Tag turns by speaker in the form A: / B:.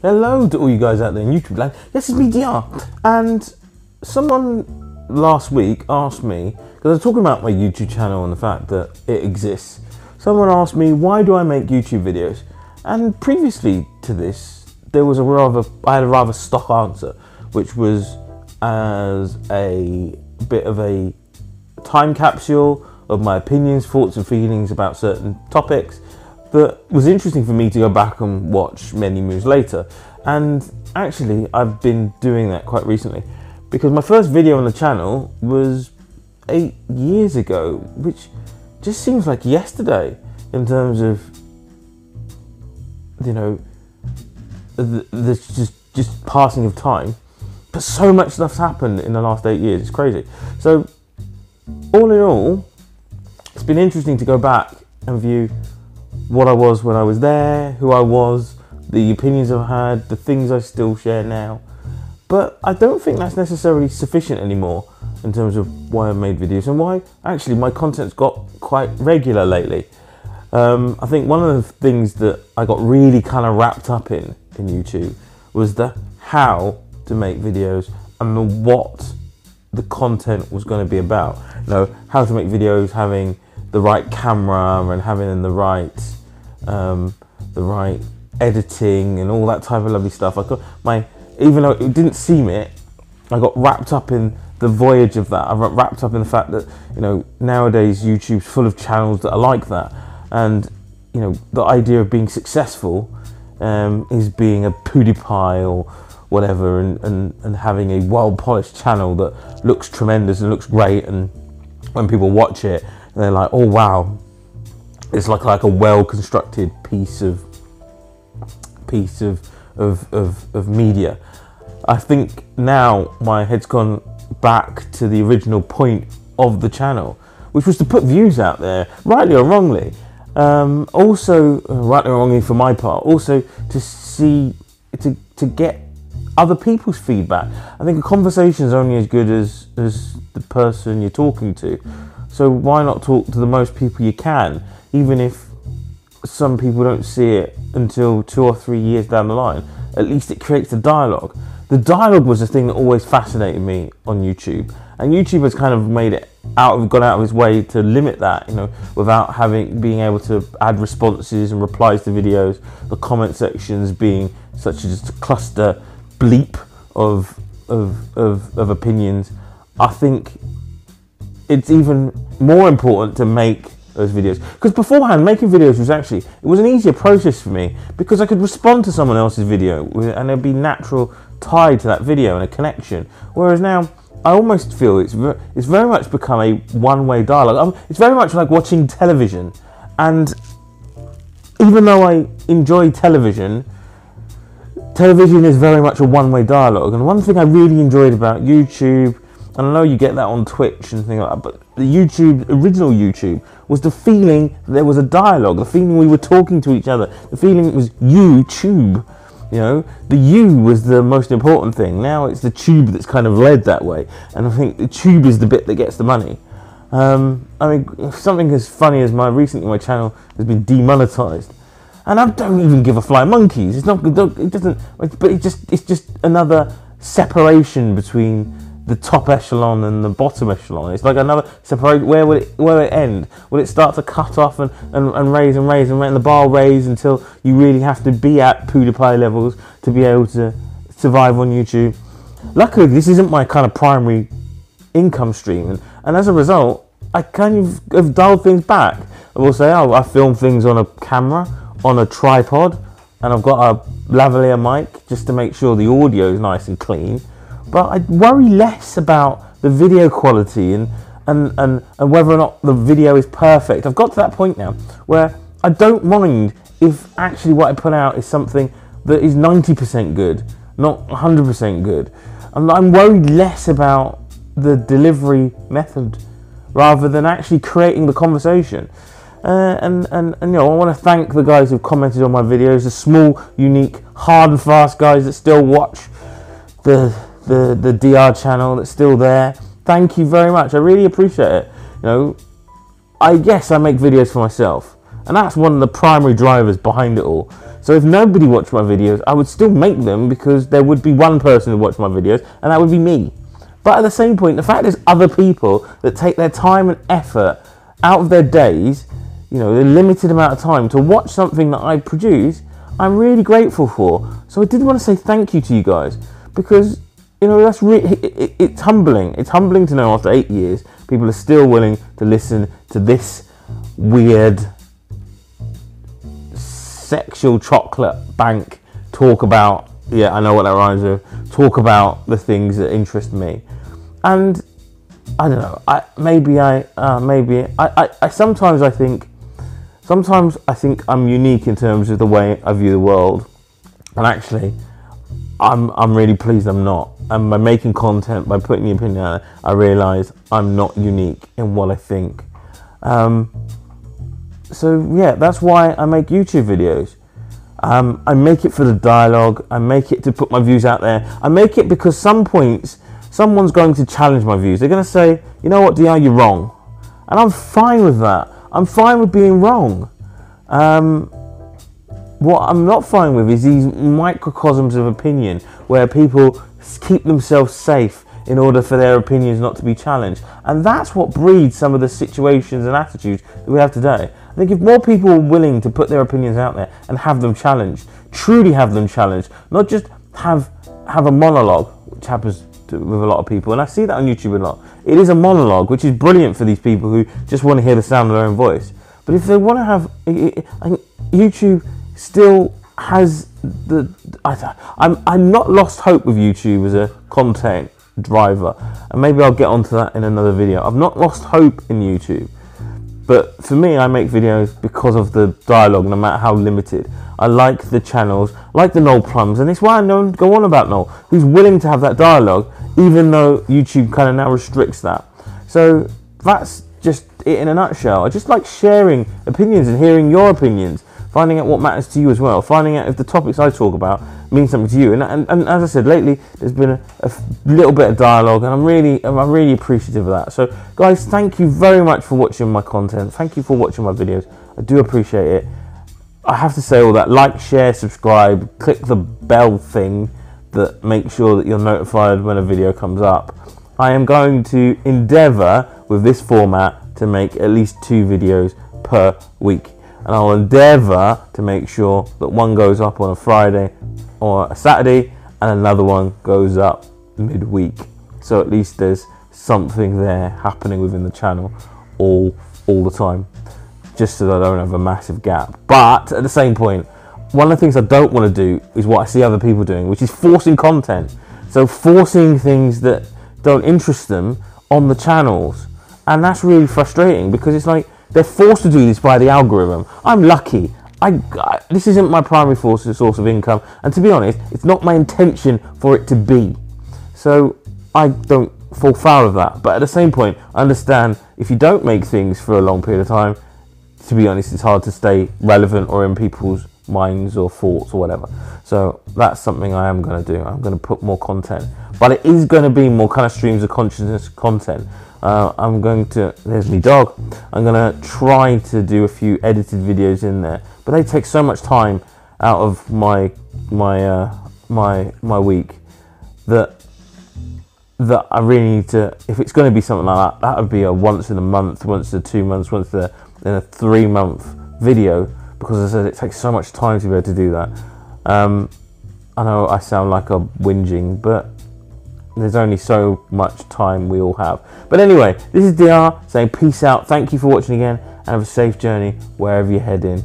A: Hello to all you guys out there in YouTube land. Yes, it's me, DR. And someone last week asked me, because I was talking about my YouTube channel and the fact that it exists. Someone asked me, why do I make YouTube videos? And previously to this, I had a rather stock answer, which was as a bit of a time capsule of my opinions, thoughts and feelings about certain topics that was interesting for me to go back and watch many moons later. And actually I've been doing that quite recently, because my first video on the channel was 8 years ago, which just seems like yesterday in terms of, you know, the just passing of time. But so much stuff's happened in the last 8 years, it's crazy. So all in all, it's been interesting to go back and view what I was when I was there, who I was, the opinions I've had, the things I still share now. But I don't think that's necessarily sufficient anymore in terms of why I've made videos and why actually my content's got quite regular lately. I think one of the things that I got really kind of wrapped up in YouTube was the how to make videos and the what the content was going to be about. You know, how to make videos, having the right camera and having the right editing and all that type of lovely stuff. Even though it didn't seem it, I got wrapped up in the voyage of that. I got wrapped up in the fact that, you know, nowadays YouTube's full of channels that are like that, and you know, the idea of being successful is being a PewDiePie or whatever, and having a well-polished channel that looks tremendous and looks great, and when people watch it, they're like, oh wow, it's like a well-constructed piece of media. I think now my head's gone back to the original point of the channel, which was to put views out there, rightly or wrongly. Also, rightly or wrongly for my part, also to get other people's feedback. I think a conversation is only as good as the person you're talking to. So why not talk to the most people you can, even if some people don't see it until 2 or 3 years down the line. At least it creates a dialogue. The dialogue was the thing that always fascinated me on YouTube, and YouTube has kind of gone out of its way to limit that, you know, without being able to add responses and replies to videos, the comment sections being such just a cluster bleep of opinions. I think it's even more important to make those videos, because beforehand making videos was an easier process for me, because I could respond to someone else's video and there'd be natural tie to that video and a connection, whereas now I almost feel it's very much become a one-way dialogue. It's very much like watching television, and even though I enjoy television is very much a one-way dialogue. And one thing I really enjoyed about YouTube, and I know you get that on Twitch and things like that, but the original YouTube, was the feeling that there was a dialogue, the feeling we were talking to each other, the feeling it was YouTube. You know, the you was the most important thing. Now it's the tube that's kind of led that way, and I think the tube is the bit that gets the money. I mean, something as funny as recently my channel has been demonetized, and I don't even give a flying monkeys. It's not. It doesn't. But it's just another separation between the top echelon and the bottom echelon. It's like another separate. Where will it end? Will it start to cut off and raise and the bar raise until you really have to be at PewDiePie levels to be able to survive on YouTube? Luckily, this isn't my kind of primary income stream, and as a result, I kind of have dialed things back. I will say, I film things on a camera, on a tripod, and I've got a lavalier mic just to make sure the audio is nice and clean. But I worry less about the video quality and whether or not the video is perfect. I've got to that point now where I don't mind if actually what I put out is something that is 90% good, not 100% good. I'm worried less about the delivery method rather than actually creating the conversation. And you know, I want to thank the guys who've commented on my videos, the small, unique, hard and fast guys that still watch the DR channel, that's still there. Thank you very much. I really appreciate it. You know, I guess I make videos for myself, and that's one of the primary drivers behind it all. So if nobody watched my videos, I would still make them because there would be one person who watched my videos, and that would be me. But at the same point, the fact there's other people that take their time and effort out of their days, you know, the limited amount of time to watch something that I produce, I'm really grateful for. So I did want to say thank you to you guys, because, you know, that's really, it's humbling. It's humbling to know after 8 years, people are still willing to listen to this weird sexual chocolate bank talk about, yeah, I know what that rhymes with, talk about the things that interest me. And I don't know, sometimes I think I'm unique in terms of the way I view the world, and actually I'm really pleased I'm not. And by making content, by putting the opinion out there, I realise I'm not unique in what I think. So yeah, that's why I make YouTube videos. I make it for the dialogue. I make it to put my views out there. I make it because some points someone's going to challenge my views. They're going to say, you know what, DR, you're wrong. And I'm fine with that. I'm fine with being wrong. What I'm not fine with is these microcosms of opinion where people keep themselves safe in order for their opinions not to be challenged. And that's what breeds some of the situations and attitudes that we have today. I think if more people were willing to put their opinions out there and have them challenged, truly have them challenged, not just have a monologue, which happens with a lot of people, and I see that on YouTube a lot. It is a monologue, which is brilliant for these people who just want to hear the sound of their own voice. But if they want to have, I think YouTube still has I'm not lost hope with YouTube as a content driver, and maybe I'll get onto that in another video. I've not lost hope in YouTube, but for me, I make videos because of the dialogue, no matter how limited. I like the channels, like the Noel Plums, and it's why I don't go on about Noel, who's willing to have that dialogue, even though YouTube kind of now restricts that. So that's just it in a nutshell. I just like sharing opinions and hearing your opinions, finding out what matters to you as well, finding out if the topics I talk about mean something to you. And as I said, lately there's been a little bit of dialogue, and I'm really appreciative of that. So guys, thank you very much for watching my content. Thank you for watching my videos. I do appreciate it. I have to say all that. Like, share, subscribe, click the bell thing that makes sure that you're notified when a video comes up. I am going to endeavour with this format to make at least 2 videos per week. And I'll endeavour to make sure that one goes up on a Friday or a Saturday and another one goes up midweek. So at least there's something there happening within the channel all the time, just so that I don't have a massive gap. But at the same point, one of the things I don't want to do is what I see other people doing, which is forcing content. So forcing things that don't interest them on the channels. And that's really frustrating, because it's like they're forced to do this by the algorithm. I'm lucky. This isn't my primary source of income, and to be honest, it's not my intention for it to be. So I don't fall foul of that. But at the same point, I understand if you don't make things for a long period of time, to be honest, it's hard to stay relevant or in people's minds or thoughts or whatever. So that's something I am going to do. I'm going to put more content, but it is going to be more kind of streams of consciousness content. I'm going to, there's me dog, I'm going to try to do a few edited videos in there, but they take so much time out of my week that I really need to, if it's going to be something like that, that would be a once in a month, once in 2 months, once in a 3 month video, because as I said, it takes so much time to be able to do that. I know I sound like a whinging, but there's only so much time we all have. But anyway, this is DR saying peace out. Thank you for watching again, and have a safe journey wherever you're heading.